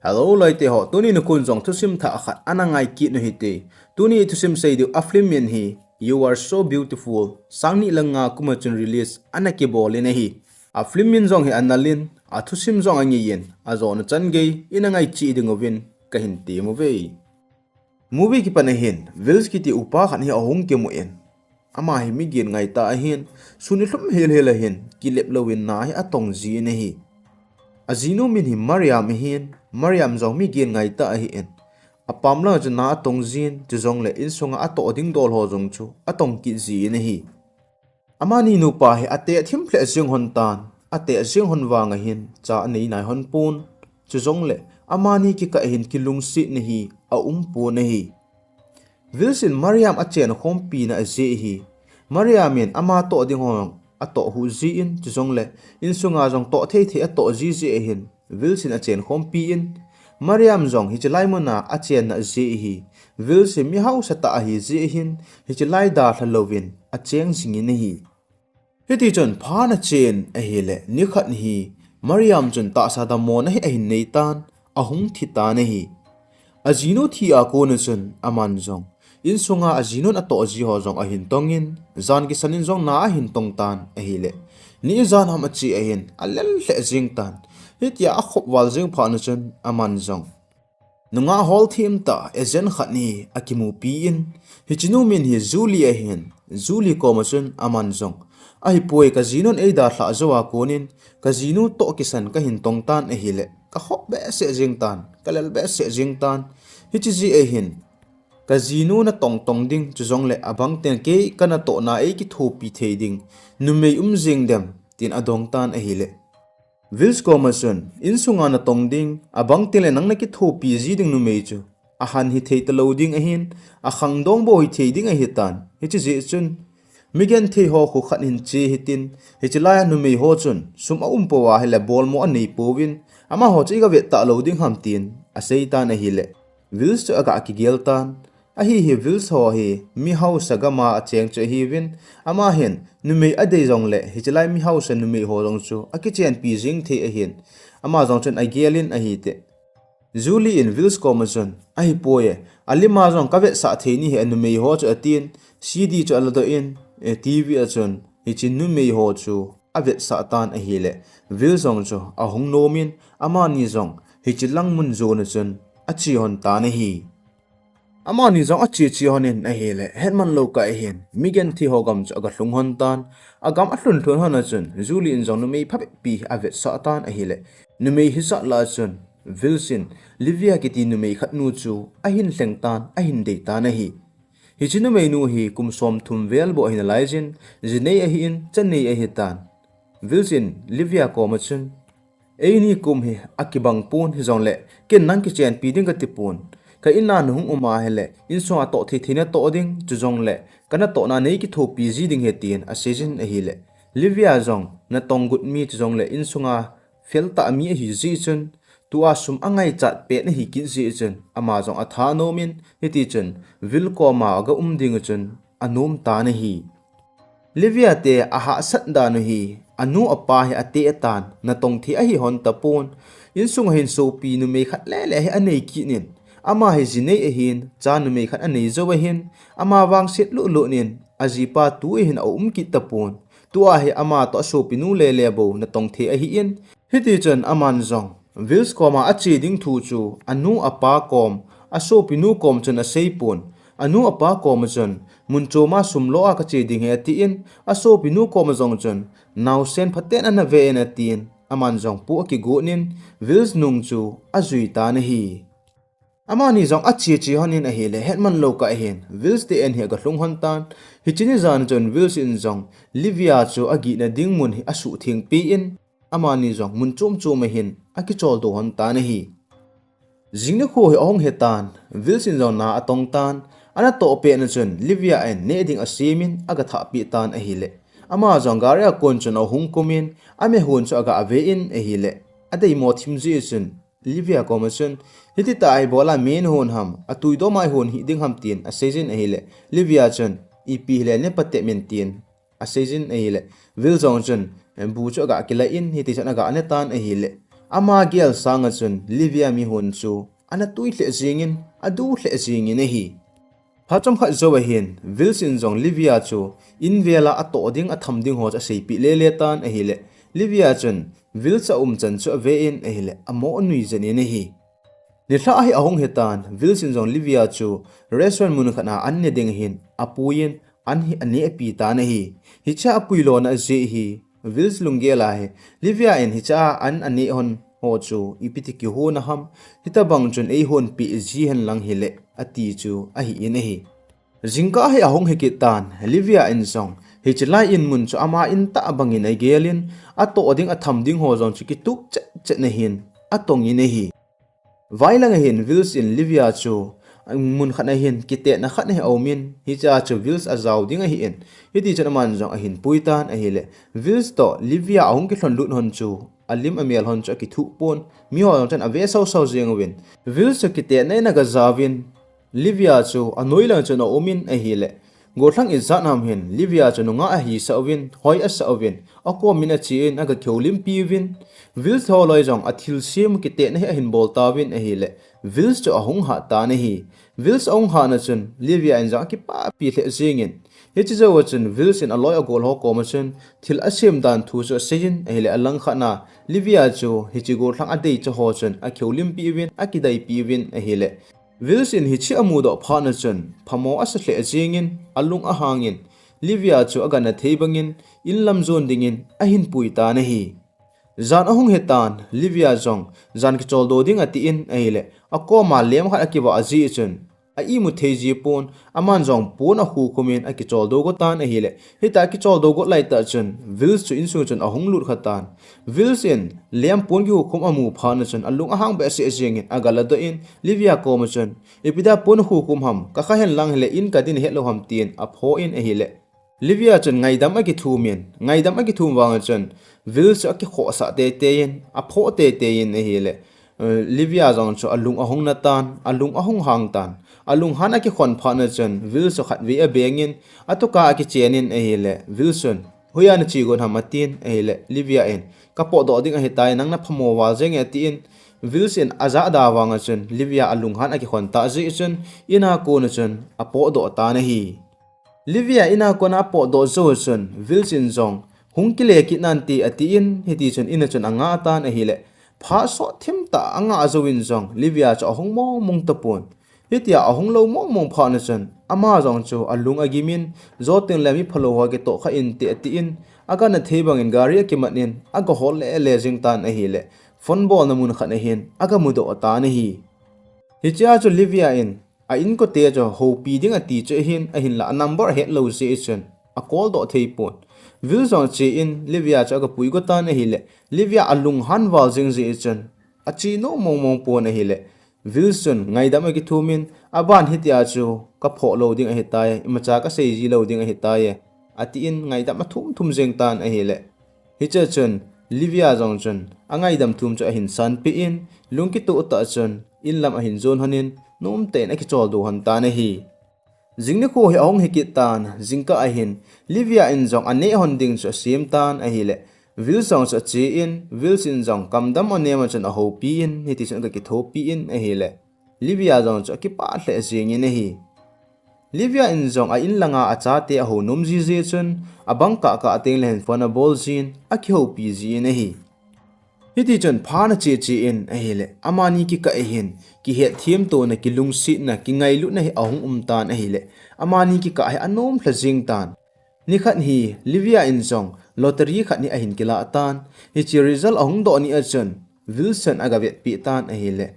Hello laite ho tuni nu kun jong thusim tha khat anangai ki no hite tuni thusim sei du aflim min hi you are so beautiful sangni langa kuma chun release anaki bol in hi aflim min jong hi analin athusim jong angi yen azon chan gei inangai chi dingovin kahin ti mu ve movie ki panahin vils ki ti upa khan hi ahung ke mu en ama hi mi gen ngai ta hin suni hlum hel hel hin kilep lowin na hi atong ji ne hi azino min hi Mariam zong mi gen ngai ta hi en apam la jna atong jin jong le in songa ato ding dol ho jong chu atong ki ji ne hi amani nu pa hi ate thim phle jing hon tan ate jing hon wanga hin cha nei nai hon pun jong le amani ki ka hin ki lung si ne hi a pu ne hi wilson Mariam a chen khom pi na je hi Mariam in ama to ding hong ato hu ji in jong le in sunga jong to the ato ji hin Wilson a chen khom pi in Mariam zong hi chlai mona a chen na je hi Wilson mihaosa ta hi je hin hi chlai da thlovin a cheng singin hi heti chon pha na chen a hi le ni khat hi Mariam chon ta sa da mon hi a hin nei tan a hung thi ta ne hi azino thi a ko na chon aman zong in sunga azino na to ji ho zong a hin tongin zan ki sanin zong na hin tong tan a hi le ni zan ham a chi a hin a lel hle jing tan hitia a khop wal jing pha na chun aman zong Nungah hol thim ta ezen khatni akimu pi in hichinu min hi Julia hin Julie ko ma chun aman zong ai poi ka zinon ei da thla zawa konin ka zinu to kisan ka hin tong tan e hile ka khop be se jing tan kalel be se jing tan hichi ji e hin ka zinu na tong ding chu zong le abang ten ke kana to na e ki thu pi the ding numei jing dem tin adong tan e hile Vils Commerson in sunga na tong ding abang tele nang na ki thu pi ji ding nu mei chu a han hi thei ta loading a hin a khang dong bo hi thei ding a hi tan hi chi ji chun migen thei ho khu khat hin chi hitin hi chi la nu mei ho chun sum a po wa hele bol mo an nei powin ama ho chi ga ve ta loading ham tin a sei ta na hi le Vils chu aga ki gel tan a hi Vils ho hi mihaosa gama a cheng che hi win ama hen numei adei jong le hichlai mihaosa numei ho jong chu a kichenpi jing the a hin ama jong chen a gelin a hi te Julie in Vils Commerson a hi poe alima jong ka ve sa the ni he numei ho chu atin cd chu alado in tv a chun hi chin numei ho chu a ve sa tan a hi le Vils jong chu a hung nomin ama ni jong hi chilang mun zo na chun a chi hon ta na hi ama ni zong a chi honin a hele hetman lo ka hin migen thi hogam cha ga hlung hon tan agam a hlun thun hona chun Julie in zong nu mei phap pi ave sa tan a hele nu mei hi sa la chun Wilson Livia ki ti nu mei khat nu chu a hin hleng tan a hin dei ta na hi hi chinu mei nu hi kum som thum vel bo hin laijin jinei a hi in chanei a hi tan Wilson Livia ko ma chun ei ni kum hi akibang pun hi zong le ken nang ki chen pi ding ka ti pun ka ina nuhung uma hele in so a to thina to ding chu jong le kana to na nei ki tho pi ji ding he tin a season a hi le Livia jong na tong gut mi chu jong le in sunga fel ta mi hi ji chun tu a sum angai chat pe na hi kin ji chun ama jong a tha no min hi ti chun vil ko ma ga ding chun anom ta na hi Livia te a ha sat da no hi anu apa hi ate tan na tong thi a hi hon ta pon in sunga hin so pi nu me khat le hi anei ki nin ama hi jinei a hin chan me khat anei zo hin ama wang set lu nin ajipa tu hin a ki tapon tu a hi ama to so pinu le bo na tong the a hi in hiti chan aman zong Vils koma a chi ding thu chu anu apa kom a so pinu kom chan a sei pon anu apa kom chan mun cho ma sum lo a ka chi ding he ti in a so pinu kom zong chan naw sen phaten an ve na tin aman zong pu ki go nin Vils nung chu a zui ta na hi amani zong a chi honin a hele hetman lo ka hen Vils te en he ga hlung hon tan hi chini zan chon Vils in zong Livia chu agi na ding mun hi asu thing pi in amani zong mun chum hin a ki chol do hon ta na hi jingna kho hi ong he tan Vils in zong na atong tan ana to pe na chon Livia en ne ding a simin aga tha pi tan a hele ama zong garia kon chon a hung kumin ame hun chu aga ave in a hele adei mo thim ji chun Livia Commerson hiti ta ai bola main hon ham atui do mai hon hi ding ham tin a season a hele Livia chon ep hele ne patte men tin a season a hele Will Johnson bu chu ga kila in hiti chana ga ne tan a hele ama gel sanga chun Livia mi hun chu ana tui hle zingin adu hle zingin hi phacham kha zo hin Wilson jong Livia chu in vela ato ding atham ding ho cha sei pi le le tan a hi le Livia chun Wilsa chan chu ve in a hi le amo nui jani ne hi ni thla hi ahong hetan Wilson jong Livia chu restaurant mun khana an ne ding hin apuin an hi ane pi ta na hi hi cha apui lo na je hi Wils lungela he Livia in hi cha an ane hon ho chu ipiti ki ho na ham hita bang chun ei hon pi ji han lang hi le ati chu a hi in hi jingka he ahong he kitan Livia in song hi chlai in mun chu ama in ta bangin ai gelin ato ding atham ding ho jong chu ki tuk che na hin atong in hi vailang hin Wils in Livia chu mun khana hin kite na khat he omin hi cha chu Wils azaw ding a hi in hi ti chan man jong a hin puitan a hi le Wils to Livia ahong ki thon lut hon chu alim amel hon chu ki thu pon mi ho chan ave so jeng win Wils chu kite na na ga zawin Livia chu anoi lang chu no omin a hi le gothlang izat nam hin Livia chu nunga a hi sawin hoi a sawin ako min a chin aga kholim pi win Wils ho loi jong athil sim kite na he hin bol ta win a hi le Wils chu ahong ha ta na hi Wils ong ha na chun Livia in ja ki pa pi hle zingin hi chi zo chun Wils in aloi a gol ho ko ma chun thil asim dan thu chu sejin a hi le alang khana Livia chu hi chi gothlang a dei chu ho chun a kholim pi win a ki dai pi win a hi le Wils in hi chi amu do pha na chun phamo as hle zingin alung a hangin Livia chu aga na theibangin in lam zon dingin a hin pui ta na hi zan ahong hetan Livia jong zan ki chol do ding ati in a hi le ako ma lem khat akiwa aji chun a i mu theji pon aman jong pon a hu kumin a ki chol do go tan a hi le hita ki chol do go lai ta chun Wils chu in su chun ahong lut khatan Wils in lem pon gi hukum amu pha na chun alung ahang be se jengin agala do in Livia ko ma chun epida pon hukum ham ka kha hen lang le in ka din he lo ham tin a pho in a hi le Livia chun ngai dam a ki thu min ngai dam a ki thu wang chun Wils a ki kho sa te in a pho te in a hi le Livia jong chu alung ahong na tan alung ahong hang tan alung hana ki khon pha na chen Wils so khat vi a bengin atoka ki chenin a hi le Wilson huya na chi gon hamatin a hi le Livia in ka po do ding a hitai nang na phamo wal jeng ati in Wilson aza da wanga chen Livia alung hana ki khon ta ji chen ina ko na chen a po do ta na hi Livia ina ko na po do zo chen Wilson jong hungkile ki nan ti ati in hiti chen ina chen anga tan a hi le pha so thim ta anga azowin jong Livia cha ahong mong tapon hitia ahong lo mong pha na chen ama jong chu alung agimin zotin lami phalo wa ge to kha in ti ati in aga na thebang in gari ki manin aga hol le jing tan a hi le phone ball na mun khana hin aga mudo ta na hi hicha chu Livia in a in ko te jo ho pi ding ati che hin a hin la number he lo se chen a call do thei pon Wils on che in Livia cha ga pui go tan a hi le Livia alung han wal jing ji chen a chi no mong pon a hi le Wilson ngai dam ki thumin aban hitia chu ka pho lo ding a hitai imacha ka sei ji lo ding a hitai ati in ngai dam thum jeng tan a hi le hi cha chun Livia jong chun angai dam thum cha hin san pi in lungki tu ta chun in lam a hin zon hanin nom te na ki chol do han ta na hi jingni ko he ong he ki tan jingka a hin Livia in jong ane hon ding chu sim tan a hi le Wilson sa chi in Wilson jong kamdam ane ma chan a ho pi in hiti chan ka ki tho pi in a hi le Livia jong cha ki pa hle jing in hi Livia in jong a in langa a cha te a ho nom ji je chun abang ka ateng len fona bol jin a ki ho pi ji in hi hiti chan pha na chi in a hi le amani ki ka hin ki he thiam to na ki lung si na ki ngai lu na hi ahong tan a hi le amani ki ka anom thla jing tan ni khat hi Livia in jong lottery khat ni a hin kila tan hi chi result ahong do ni a chen Wilson aga vet pi tan a hi le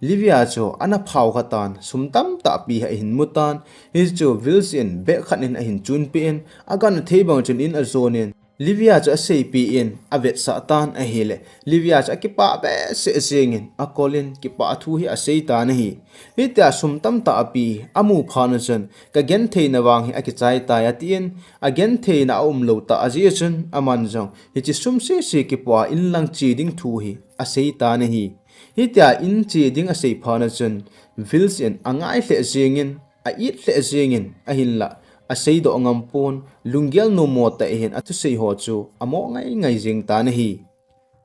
Livia cho ana phau khatan sumtam ta pi ha hin mutan hi chu Wilson be khat in a hin chun pi in aga na thebang chun in a zonin Livia cha sei pi in avet sa tan a hi le Livia cha ki pa be se singin a kolin ki pa thu hi a sei ta na hi hi ta sumtam ta pi amu phana chen ka gen thei na wang hi a ki chai ta ya tin a gen thei na lo ta a ji chen aman jong hi chi sum se ki pa in lang chi ding thu hi a sei ta na hi hi ta in chi ding a sei phana chen Wilson angai hle jingin a it hle jingin a hin la a sei do ngam pon lunggel no mo ta hen atu sei ho chu amo ngai jing ta na hi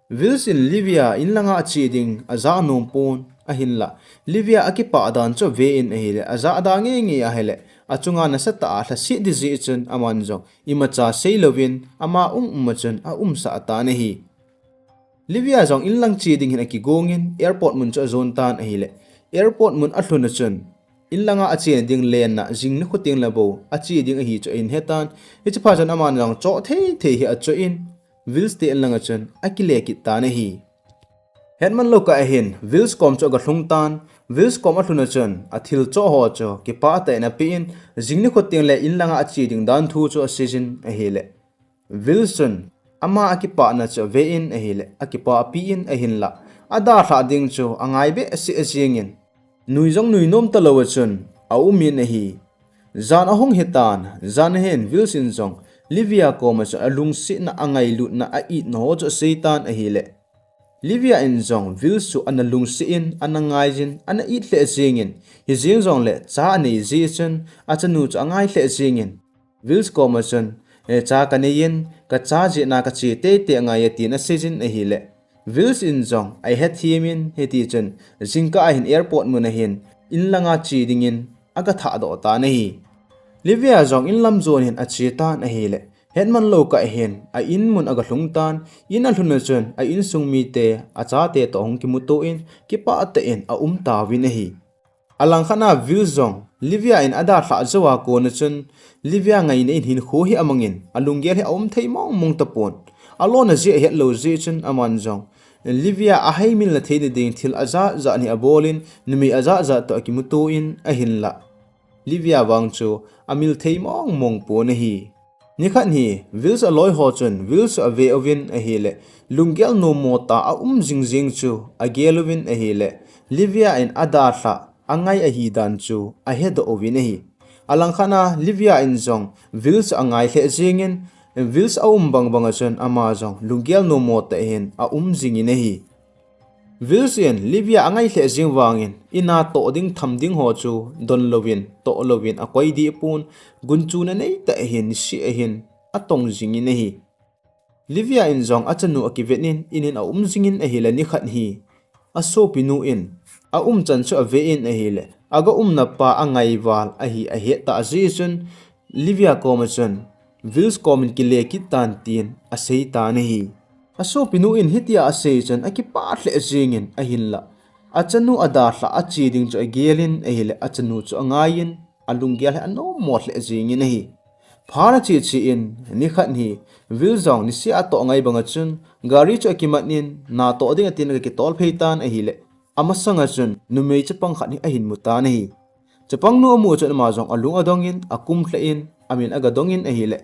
Vils in Livia in langa chi ding aza nom pon ahin la Livia akipa dan cho ve in ahile aza ada nge a hele achunga na sata a thasi dizi chun aman jong imacha seilovin ama umachun a sa ata ne hi Livia jong in lang chi ding hin aki gongin airport mun cho zone tan ahile airport mun athuna chun in langa achi ding len na jing na khuting labo achi ding hi cho in hetan ich pha jan aman jong cho the hi a cho in Vils te langa chun akile ki ta ne hi Hetman loka ahin Vils kom cho ga thlung tan Vils kom athuna chun athil cho ho cho ki pa ta na pi in jingni khoting le in langa achi ding dan thu cho season ahile Vils chun ama akipa na cho ve in ahile akipa pi in ahin la ada tha ding cho angai be si asingin nui jong nui nom ta lo chun au min ahi zan ahong hetan zan hen Vils in jong Livia koma cho alung si na angai lut na a it no cho seitan ahile Livia in jong Vils su analung si in anangai jin ana it le jingin hi jing jong le cha nei ji chen a chanu cho angai le jingin Vils koma chen e cha kaneyin ka cha ji na ka chi te te ngai ti na sejin ahile Vils in jong ai het himin heti chen jingka a hin airport mun a hin in langa chi dingin aga tha do ta nei Livia jong in lam zone hin achi tan a hele hetman loka hen a in mun aga hlungtan in a hluna chun a in sungmi te a cha te to hong ki muto in ki pa ta in a ta win a hi alang khana Vils jong Livia in ada thla zawa ko na chun Livia ngai nei hin kho hi amangin alungel he thei mong ta pon alona je het lo je chun aman jong Livia a haimil la thei ding thil aza za ni abolin numi aza za to ki muto in a hin la Livia wang chu amil thei mong po na hi nikhan hi Vils aloi ho chun Vils ave ovin a hele lungel no mota a jing chu a gelovin a hele Livia in ada thla angai a hi dan chu a head ovin a hi alang khana Livia in jong Vils angai le jingin Vils bang bang chun ama jong lungel no mota hen a jingin a hi Vils in Livia angai le jing wangin ina to ding tham ding ho chu don lovin to lovin a koi di pun gunchu na nei ta hin si a hin atong jingin a hi Livia in jong achanu akivenin inin a jingin a hi la ni khat hi a so pinu in a chan chu ave in a hi le aga na pa angai wal a hi a he ta ji chun Livia komachun Vils komin ki le ki tan tin a sei ta ne hi aso pinu in hitia ase chan akipa hle jingin a hin la achanu ada hla achi ding chu gelin a hile achanu chu angain alungel ano mo hle jingin hi phara chi chi in ni khat hi Vils jong ni si ato ngai banga chun gari chu akimanin na to ding atin ki tol pheitan a hile amasanga chun numei chapang khat ni a hin muta nei chapang nu amu chu ma jong alung adongin akum hle in amin aga dongin a hile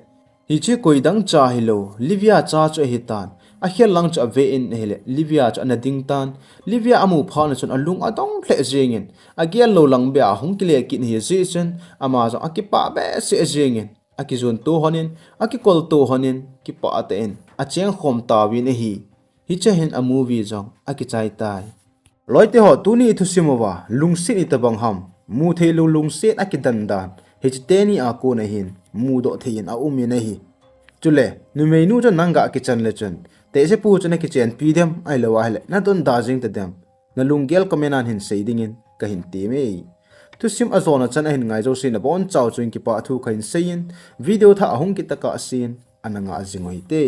hi chi koidang cha hilo Livia cha chu hitan a khel lang cha ve in hele Livia cha na ding tan Livia amu phana chun alung adong hle jingin agel lo lang be a hong kile kin hi ji chen ama ja akipa be se jingin akizun to honin akikol to honin ki pa ate in a cheng khom ta win hi hi che hen a movie jong akichai tai loite ho tuni thusimawa lungsi ni tabang ham mu thelu lungse akidan dan hi teni a ko na hin mu do thein a umi na hi chule numei nu jo nanga kitchen le chun Tehse pu chuna kichenpi dem ai lawa hele na don dajing ta dem na lungel komenan hin seidingin ka hin ti me tusim azona chan hin ngai jo sin bon chaw chuin ki pa thu khain sein video tha ahung ki taka asin ananga azingoi te